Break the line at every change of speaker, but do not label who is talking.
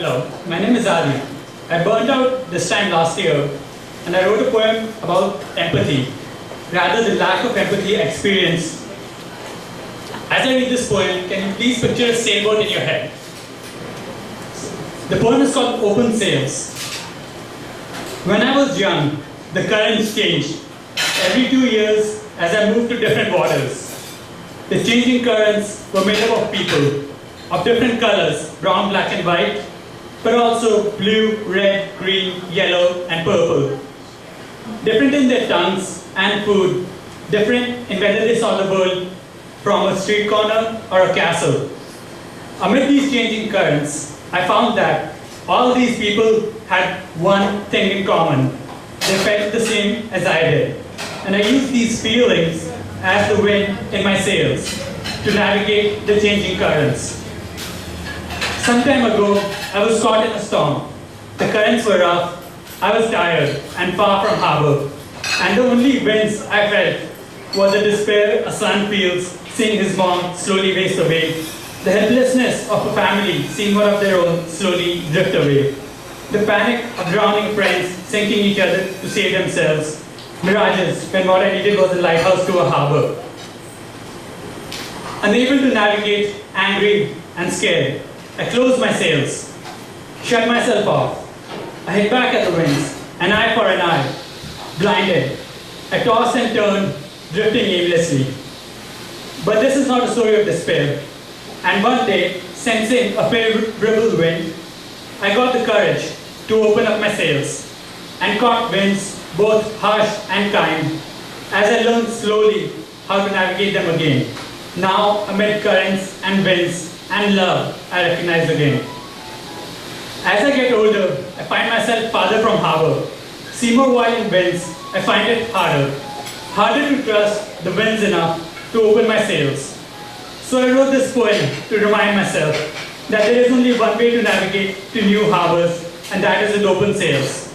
Hello, my name is Adi. I burnt out this time last year and I wrote a poem about empathy, rather the lack of empathy experienced. As I read this poem, can you please picture a sailboat in your head? The poem is called Open Sails. When I was young, the currents changed. Every 2 years, as I moved to different waters. The changing currents were made up of people, of different colors, brown, black and white, but also blue, red, green, yellow and purple. Different in their tongues and food, different in whether they saw the world from a street corner or a castle. Amid these changing currents, I found that all these people had one thing in common. They felt the same as I did. And I used these feelings as the wind in my sails to navigate the changing currents. Some time ago, I was caught in a storm. The currents were rough, I was tired and far from harbor. And the only winds I felt were the despair a son feels seeing his mom slowly waste away, the helplessness of a family seeing one of their own slowly drift away, the panic of drowning friends sinking each other to save themselves, mirages when what I needed was a lighthouse to a harbor. Unable to navigate, angry and scared, I closed my sails, shut myself off. I hit back at the winds, an eye for an eye, blinded. I tossed and turned, drifting aimlessly. But this is not a story of despair. And one day, sensing a favorable wind, I got the courage to open up my sails and caught winds both harsh and kind as I learned slowly how to navigate them again. Now, amid currents and winds and love, I recognize again. As I get older, I find myself farther from harbor. See more violent winds, I find it harder to trust the winds enough to open my sails. So I wrote this poem to remind myself that there is only one way to navigate to new harbors, and that is with open sails.